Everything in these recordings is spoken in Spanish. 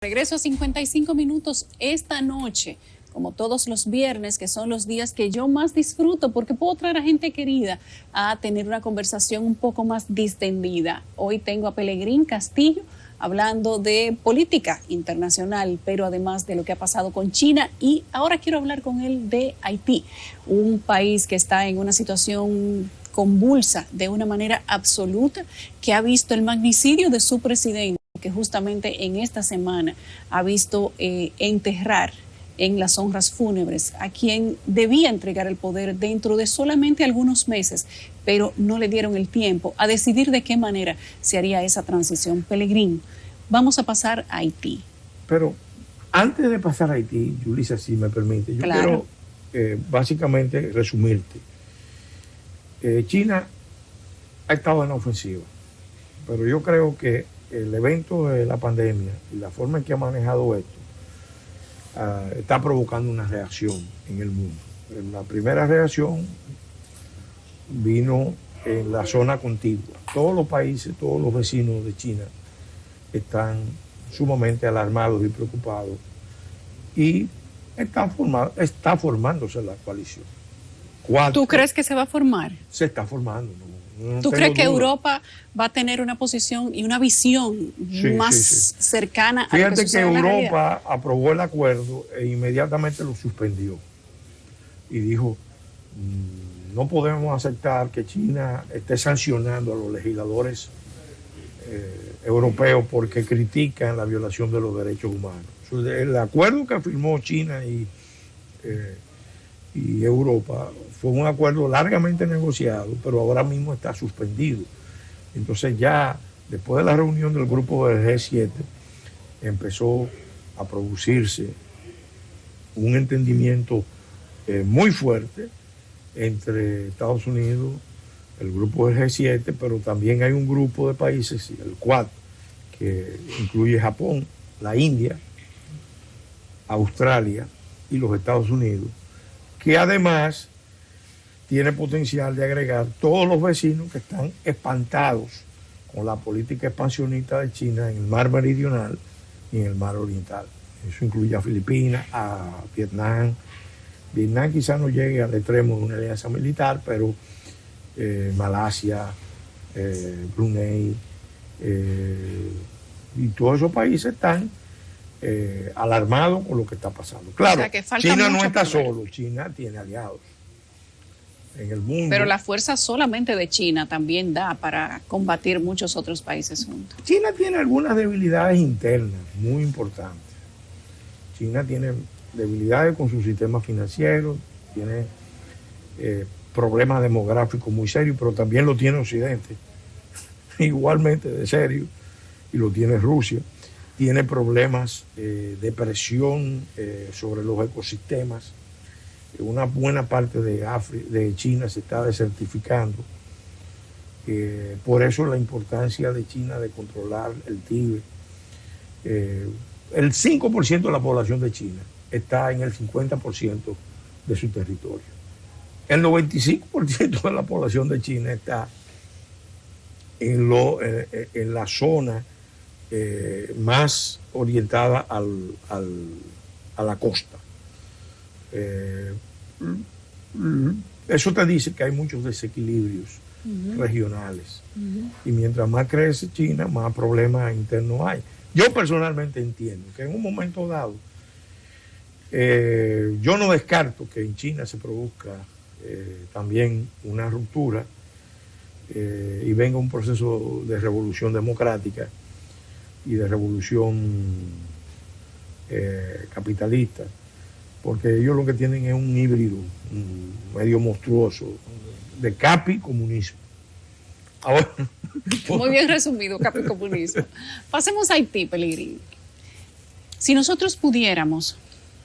Regreso a 55 minutos esta noche, como todos los viernes, que son los días que yo más disfruto porque puedo traer a gente querida a tener una conversación un poco más distendida. Hoy tengo a Pelegrín Castillo hablando de política internacional, pero además de lo que ha pasado con China, y ahora quiero hablar con él de Haití, un país que está en una situación convulsa de una manera absoluta, que ha visto el magnicidio de su presidente, que justamente en esta semana ha visto enterrar en las honras fúnebres a quien debía entregar el poder dentro de solamente algunos meses, pero no le dieron el tiempo a decidir de qué manera se haría esa transición. Pelegrín, vamos a pasar a Haití. Pero antes de pasar a Haití, Yulisa, si me permite, yo quiero básicamente resumirte. China ha estado en la ofensiva, pero yo creo que el evento de la pandemia y la forma en que ha manejado esto está provocando una reacción en el mundo. La primera reacción vino en la zona contigua. Todos los países, todos los vecinos de China están sumamente alarmados y preocupados, y está formándose la coalición. ¿Tú crees que se va a formar? Se está formando, ¿no? ¿Tú crees que Europa va a tener una posición y una visión más cercana a lo que sucede en la realidad? Fíjate que Europa aprobó el acuerdo e inmediatamente lo suspendió y dijo: no podemos aceptar que China esté sancionando a los legisladores europeos porque critican la violación de los derechos humanos. El acuerdo que firmó China y Europa fue un acuerdo largamente negociado, pero ahora mismo está suspendido. Entonces ya después de la reunión del grupo del G7 empezó a producirse un entendimiento muy fuerte entre Estados Unidos, el grupo del G7, pero también hay un grupo de países, el Quad, que incluye Japón, la India, Australia y los Estados Unidos, que además tiene potencial de agregar todos los vecinos que están espantados con la política expansionista de China en el mar meridional y en el mar oriental. Eso incluye a Filipinas, a Vietnam. Vietnam quizás no llegue al extremo de una alianza militar, pero Malasia, Brunei, y todos esos países están alarmados con lo que está pasando. Claro, o sea, China no está solo, China tiene aliados en el mundo. Pero la fuerza solamente de China también da para combatir muchos otros países juntos. China tiene algunas debilidades internas muy importantes. China tiene debilidades con su sistema financiero, tiene problemas demográficos muy serios, pero también lo tiene Occidente, igualmente de serio, y lo tiene Rusia. Tiene problemas de presión sobre los ecosistemas. Una buena parte de China se está desertificando. Por eso la importancia de China de controlar el Tíbet. El 5% de la población de China está en el 50% de su territorio. El 95% de la población de China está en la zona más orientada a la costa. Eso te dice que hay muchos desequilibrios regionales. Y mientras más crece China, más problemas internos hay. Yo personalmente entiendo que en un momento dado, yo no descarto que en China se produzca también una ruptura y venga un proceso de revolución democrática y de revolución capitalista, porque ellos lo que tienen es un híbrido medio monstruoso de capi-comunismo. Ahora, muy bien resumido, capi-comunismo. Pasemos a Haití, Pelegrín. Si nosotros pudiéramos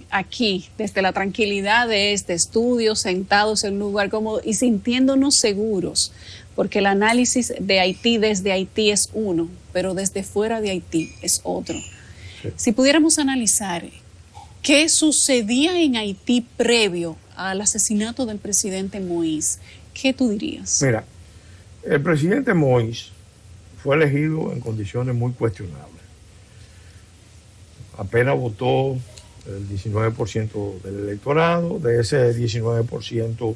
aquí, desde la tranquilidad de este estudio, sentados en un lugar cómodo y sintiéndonos seguros, porque el análisis de Haití desde Haití es uno, pero desde fuera de Haití es otro. Sí. Si pudiéramos analizar qué sucedía en Haití previo al asesinato del presidente Moïse, ¿qué tú dirías? Mira, el presidente Moïse fue elegido en condiciones muy cuestionables. apenas votó el 19% del electorado. De ese 19%,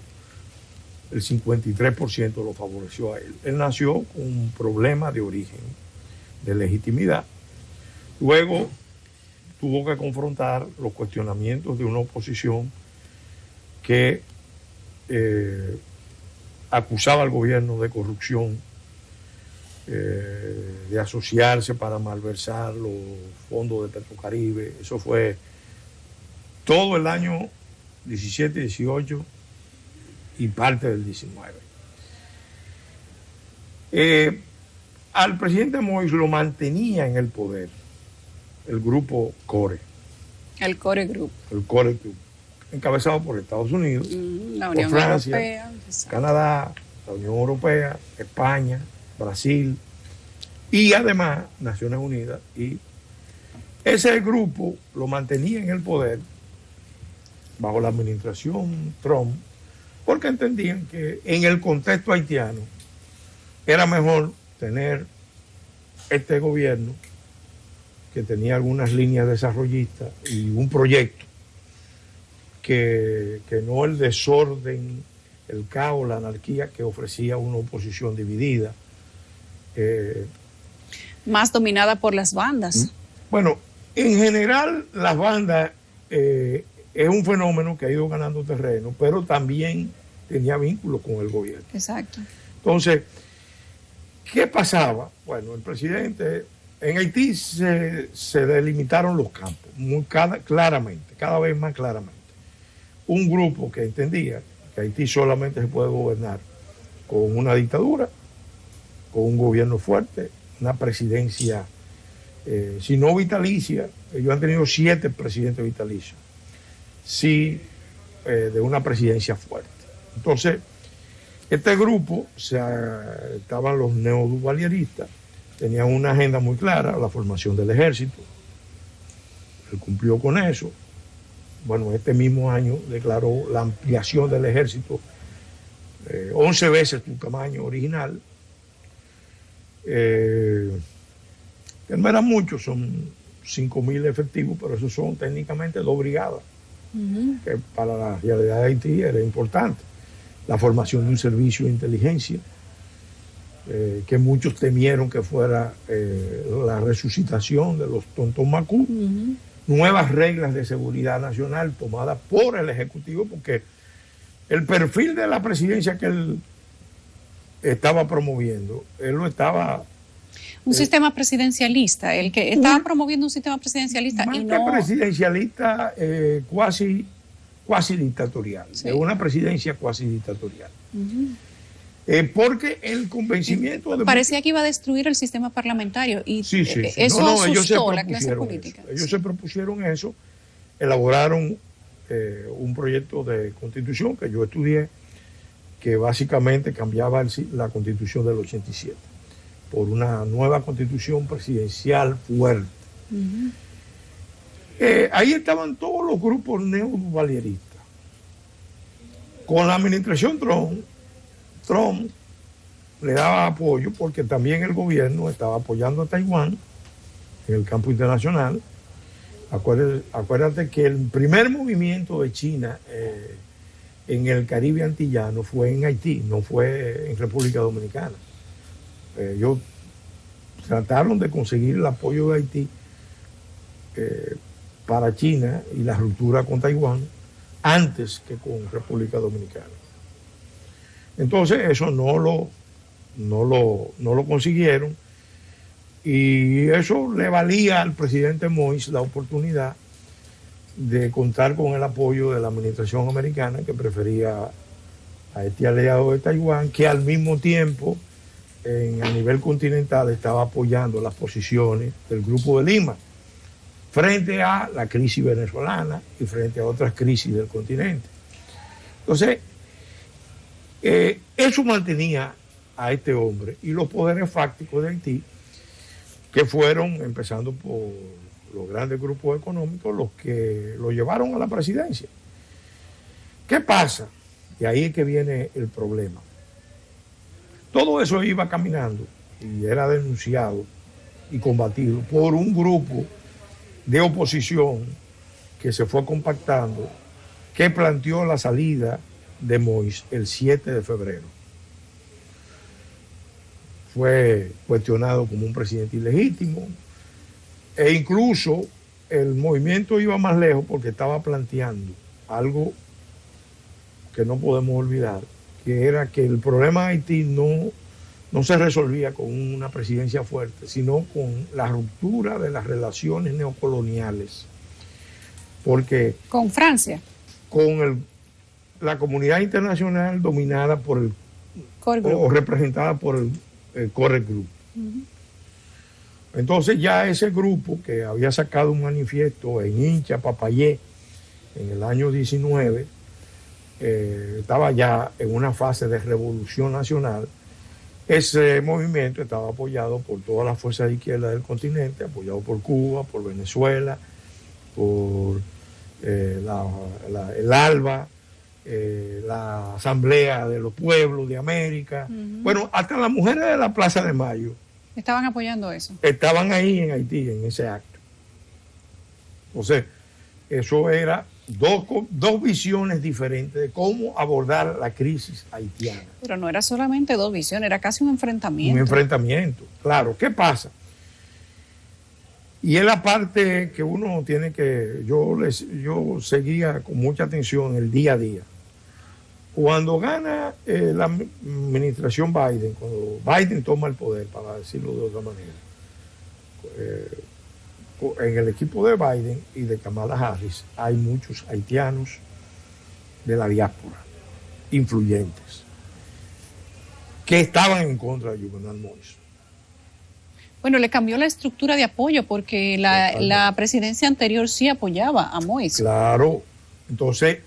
el 53% lo favoreció a él. Él nació con un problema de origen, de legitimidad. Luego tuvo que confrontar los cuestionamientos de una oposición que acusaba al gobierno de corrupción, de asociarse para malversar los fondos de Petrocaribe. Eso fue todo el año 17, 18 y parte del 19. Al presidente Moïse lo mantenía en el poder el grupo CORE. El CORE Group. El CORE Group, encabezado por Estados Unidos, la Unión por Francia, Europea, Canadá, la Unión Europea, España, Brasil y además Naciones Unidas. Y ese grupo lo mantenía en el poder bajo la administración Trump, porque entendían que en el contexto haitiano era mejor tener este gobierno que tenía algunas líneas desarrollistas y un proyecto que no el desorden, el caos, la anarquía que ofrecía una oposición dividida. Más dominada por las bandas. Bueno, en general las bandas es un fenómeno que ha ido ganando terreno, pero también tenía vínculos con el gobierno. Exacto. Entonces, ¿qué pasaba? Bueno, el presidente, en Haití se delimitaron los campos claramente, cada vez más claramente. Un grupo que entendía que Haití solamente se puede gobernar con una dictadura, con un gobierno fuerte, una presidencia, si no vitalicia, ellos han tenido 7 presidentes vitalicios, sí, de una presidencia fuerte. Entonces, este grupo, estaban los neoduvalieristas, tenían una agenda muy clara, la formación del ejército. Él cumplió con eso. Bueno, este mismo año declaró la ampliación del ejército 11 veces su tamaño original. Que no eran muchos, son 5.000 efectivos, pero esos son técnicamente 2 brigadas, que para la realidad de Haití era importante. La formación de un servicio de inteligencia, que muchos temieron que fuera la resucitación de los Tontomacú. Nuevas reglas de seguridad nacional tomadas por el Ejecutivo, porque el perfil de la presidencia que él estaba promoviendo, él lo estaba... Un sistema presidencialista, el que estaba promoviendo un sistema presidencialista. Más y que no presidencialista, cuasi dictatorial, sí. Es una presidencia cuasi dictatorial. Porque el convencimiento de... Parecía que iba a destruir el sistema parlamentario y sí. eso asustó la clase política. Ellos se propusieron eso, elaboraron un proyecto de constitución que yo estudié, que básicamente cambiaba la constitución del 87 por una nueva constitución presidencial fuerte. Ahí estaban todos los grupos neoduvalieristas. Con la administración Trump le daba apoyo porque también el gobierno estaba apoyando a Taiwán en el campo internacional. Acuérdate que el primer movimiento de China en el Caribe antillano fue en Haití, no fue en República Dominicana. Ellos trataron de conseguir el apoyo de Haití para China y la ruptura con Taiwán antes que con República Dominicana. Entonces eso no lo consiguieron, y eso le valía al presidente Moïse la oportunidad de contar con el apoyo de la administración americana, que prefería a este aliado de Taiwán, que al mismo tiempo a nivel continental estaba apoyando las posiciones del Grupo de Lima frente a la crisis venezolana y frente a otras crisis del continente. Entonces, eso mantenía a este hombre y los poderes fácticos de Haití, que fueron, empezando por los grandes grupos económicos, los que lo llevaron a la presidencia. ¿Qué pasa? Y ahí es que viene el problema. Todo eso iba caminando y era denunciado y combatido por un grupo de oposición que se fue compactando, que planteó la salida de Moïse el 7 de febrero. Fue cuestionado como un presidente ilegítimo e incluso el movimiento iba más lejos porque estaba planteando algo que no podemos olvidar, que era que el problema de Haití no se resolvía con una presidencia fuerte, sino con la ruptura de las relaciones neocoloniales. Porque con Francia, con la comunidad internacional dominada por el Core Group, o representada por el Core Group. Entonces ya ese grupo que había sacado un manifiesto en Hincha, Papayé, en el año 19, estaba ya en una fase de revolución nacional. Ese movimiento estaba apoyado por todas las fuerzas de izquierda del continente, apoyado por Cuba, por Venezuela, por el ALBA, la Asamblea de los Pueblos de América. Bueno, hasta las mujeres de la Plaza de Mayo estaban apoyando eso. Estaban ahí en Haití, en ese acto. O sea, eso era dos visiones diferentes de cómo abordar la crisis haitiana. Pero no era solamente dos visiones, era casi un enfrentamiento. Un enfrentamiento, claro. ¿Qué pasa? Y es la parte que uno tiene que... Yo seguía con mucha atención el día a día. Cuando gana la administración Biden, cuando Biden toma el poder, para decirlo de otra manera, en el equipo de Biden y de Kamala Harris hay muchos haitianos de la diáspora, influyentes, que estaban en contra de Juvenal Moïse. Bueno, le cambió la estructura de apoyo porque la presidencia anterior sí apoyaba a Moïse. Claro, entonces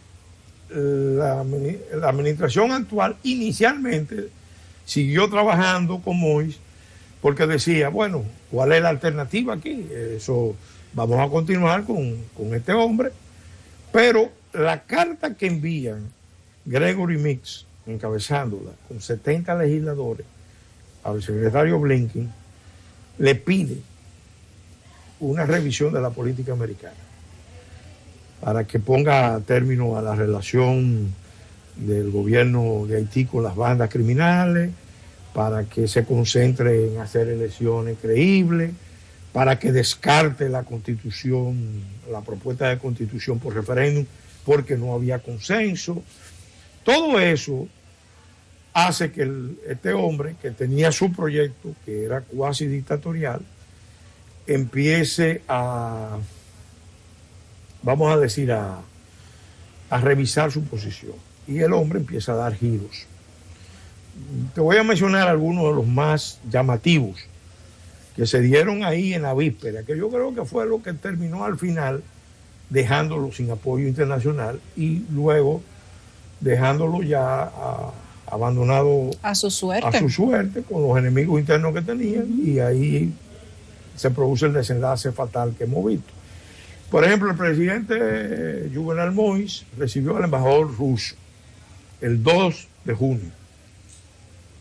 la administración actual inicialmente siguió trabajando con Moïse porque decía, bueno, ¿cuál es la alternativa aquí? Eso, vamos a continuar con este hombre. Pero la carta que envían Gregory Meeks, encabezándola, con 70 legisladores, al secretario Blinken, le pide una revisión de la política americana para que ponga término a la relación del gobierno de Haití con las bandas criminales, para que se concentre en hacer elecciones creíbles, para que descarte la constitución, la propuesta de constitución por referéndum, porque no había consenso. Todo eso hace que este hombre, que tenía su proyecto, que era cuasi dictatorial, empiece a, vamos a decir, a revisar su posición. Y el hombre empieza a dar giros. Te voy a mencionar algunos de los más llamativos que se dieron ahí en la víspera, que yo creo que fue lo que terminó al final dejándolo sin apoyo internacional y luego dejándolo ya abandonado a su suerte con los enemigos internos que tenían, y ahí se produce el desenlace fatal que hemos visto. Por ejemplo, el presidente Juvenal Moïse recibió al embajador ruso el 2 de junio,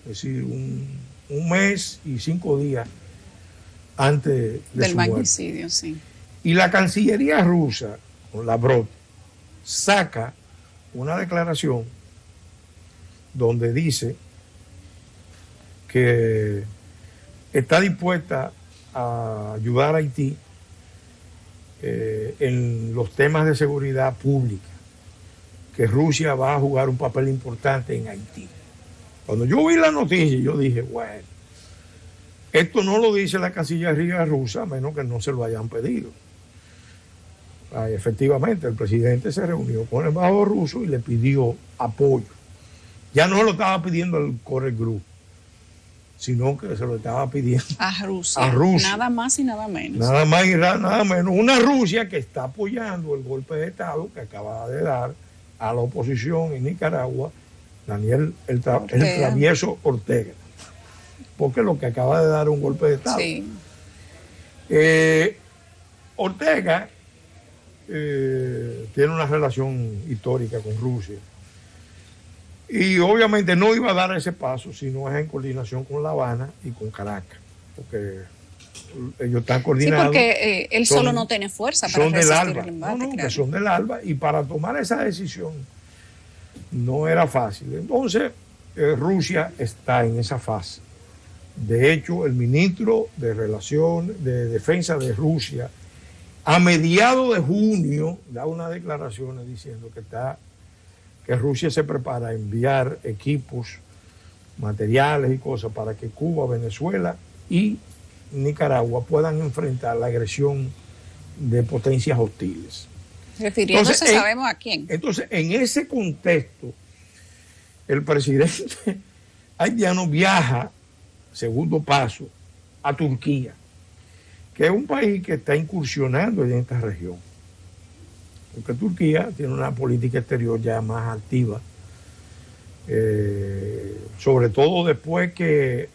es decir, un mes y 5 días antes del magnicidio, sí. Y la Cancillería rusa, con Lavrov, saca una declaración donde dice que está dispuesta a ayudar a Haití en los temas de seguridad pública, que Rusia va a jugar un papel importante en Haití. Cuando yo vi la noticia, yo dije, bueno, esto no lo dice la Cancillería rusa, a menos que no se lo hayan pedido. Efectivamente, el presidente se reunió con el embajador ruso y le pidió apoyo. Ya no lo estaba pidiendo el Core Group, sino que se lo estaba pidiendo a Rusia. Nada más y nada menos. Nada más y nada menos. Una Rusia que está apoyando el golpe de Estado que acaba de dar a la oposición en Nicaragua, Daniel el travieso Ortega. Porque lo que acaba de dar un golpe de Estado. Sí. Ortega tiene una relación histórica con Rusia. Y obviamente no iba a dar ese paso si no es en coordinación con La Habana y con Caracas. Porque ellos están Sí, coordinados. porque él solo no tiene fuerza para son del resistir ALBA. el embate. No, Claro. que son del ALBA, y para tomar esa decisión no era fácil. Entonces, Rusia está en esa fase. De hecho, el ministro de Defensa de Rusia, a mediados de junio, da unas declaraciones diciendo que Rusia se prepara a enviar equipos, materiales y cosas para que Cuba, Venezuela y Nicaragua puedan enfrentar la agresión de potencias hostiles. Refiriéndose, Entonces, sabemos a quién. Entonces, en ese contexto, el presidente haitiano viaja, segundo paso, a Turquía, que es un país que está incursionando en esta región. Porque Turquía tiene una política exterior ya más activa, sobre todo después que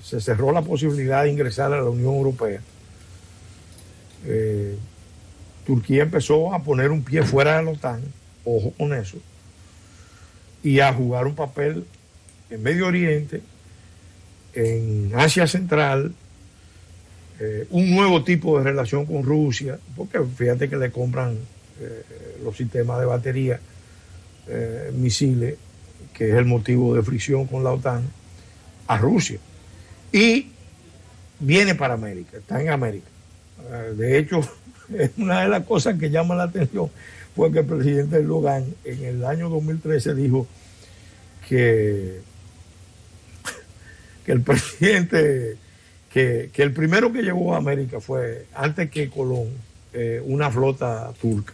se cerró la posibilidad de ingresar a la Unión Europea. Turquía empezó a poner un pie fuera de la OTAN, ojo con eso, y a jugar un papel en Medio Oriente, en Asia Central, un nuevo tipo de relación con Rusia, porque fíjate que le compran los sistemas de batería, misiles, que es el motivo de fricción con la OTAN, a Rusia. Y viene para América, está en América. De hecho, es una de las cosas que llama la atención, fue que el presidente Erdogan en el año 2013 dijo que el presidente, que el primero que llegó a América fue, antes que Colón, una flota turca.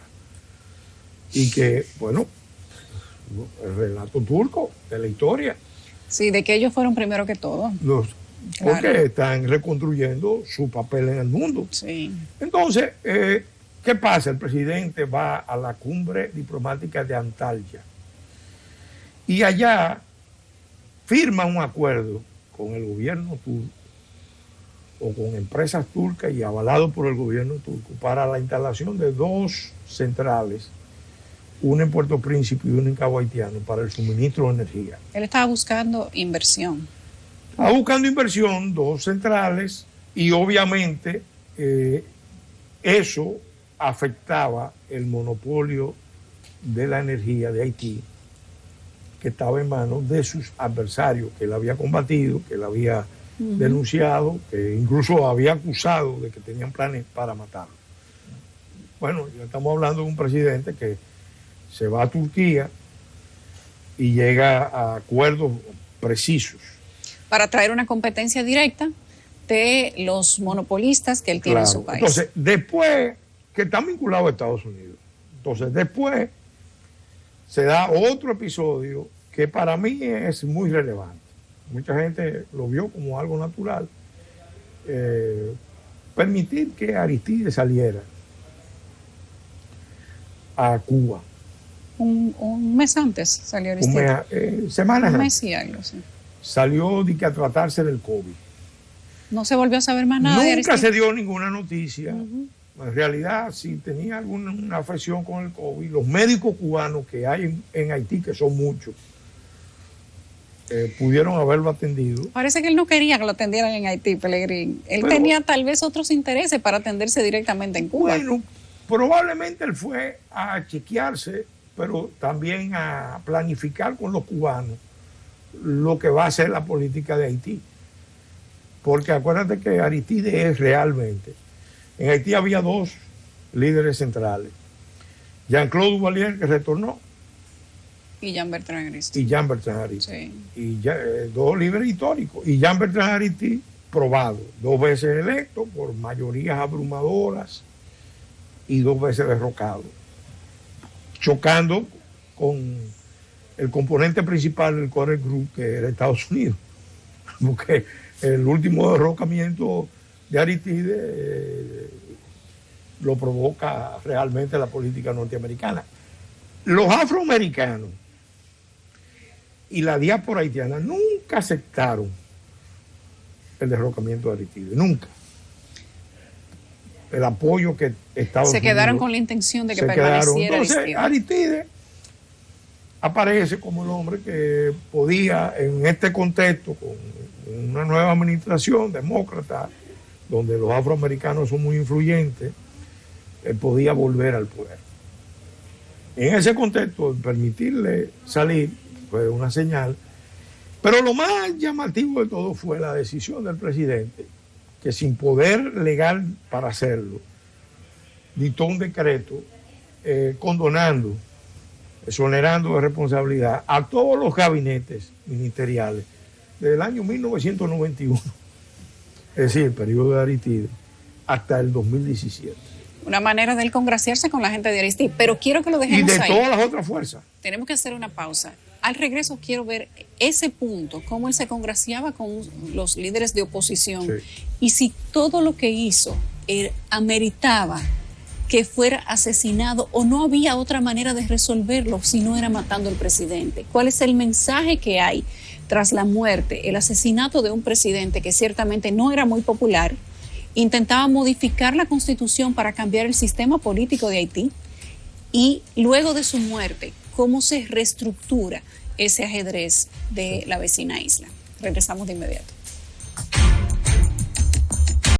Y que, bueno, el relato turco de la historia. Sí, de que ellos fueron primero que todo. Porque Claro. están reconstruyendo su papel en el mundo. Sí. Entonces, ¿qué pasa? El presidente va a la cumbre diplomática de Antalya y allá firma un acuerdo con el gobierno turco o con empresas turcas y avalado por el gobierno turco para la instalación de 2 centrales, una en Puerto Príncipe y una en Cabo Haitiano, para el suministro de energía. Él estaba buscando inversión. Está buscando inversión, 2 centrales, y obviamente eso afectaba el monopolio de la energía de Haití, que estaba en manos de sus adversarios, que él había combatido, que él había denunciado, que incluso había acusado de que tenían planes para matarlo. Bueno, ya estamos hablando de un presidente que se va a Turquía y llega a acuerdos precisos. Para traer una competencia directa de los monopolistas que él tiene en su país. Entonces, después, que están vinculados a Estados Unidos. Entonces, después se da otro episodio que para mí es muy relevante. Mucha gente lo vio como algo natural. Permitir que Aristides saliera a Cuba. Un mes antes salió Aristides. Semanas un antes. mes y algo, sí. Salió de que a tratarse del COVID. No se volvió a saber más nada de Nunca Aristides. se dio ninguna noticia. En realidad, si tenía alguna afección con el COVID, los médicos cubanos que hay en Haití, que son muchos, pudieron haberlo atendido. Parece que él no quería que lo atendieran en Haití, Pelegrín. Él tenía tal vez otros intereses para atenderse directamente en Cuba. Bueno, probablemente él fue a chequearse, pero también a planificar con los cubanos lo que va a ser la política de Haití. Porque acuérdate que Aristides es realmente... En Haití había 2 líderes centrales. Jean-Claude Duvalier, que retornó, Y Jean-Bertrand Aristide. y Jean-Bertrand Aristide. Sí. Y 2 líderes históricos. Y Jean-Bertrand Aristide, probado, 2 veces electo por mayorías abrumadoras y 2 veces derrocado, chocando con el componente principal del Core Group, que era Estados Unidos. Porque el último derrocamiento de Aristide lo provoca realmente la política norteamericana. Los afroamericanos y la diáspora haitiana nunca aceptaron el derrocamiento de Aristide, nunca. El apoyo que Estados Unidos... Se quedaron con la intención de que se quedaron. permaneciera Entonces, Aristide. Aristide aparece como el hombre que podía, en este contexto, con una nueva administración demócrata, donde los afroamericanos son muy influyentes, podía volver al poder. En ese contexto, permitirle salir fue una señal, pero lo más llamativo de todo fue la decisión del presidente, que sin poder legal para hacerlo, dictó un decreto condonando, exonerando de responsabilidad a todos los gabinetes ministeriales desde el año 1991, es decir, el periodo de Aristide, hasta el 2017. Una manera de él congraciarse con la gente de Aristide, pero quiero que lo dejemos ahí. Y de todas las otras fuerzas. Tenemos que hacer una pausa. Al regreso quiero ver ese punto, cómo él se congraciaba con los líderes de oposición, sí, y si todo lo que hizo ameritaba que fuera asesinado o no había otra manera de resolverlo si no era matando al presidente. ¿Cuál es el mensaje que hay tras la muerte, el asesinato de un presidente que ciertamente no era muy popular, intentaba modificar la Constitución para cambiar el sistema político de Haití, y luego de su muerte, cómo se reestructura ese ajedrez de la vecina isla? Regresamos de inmediato.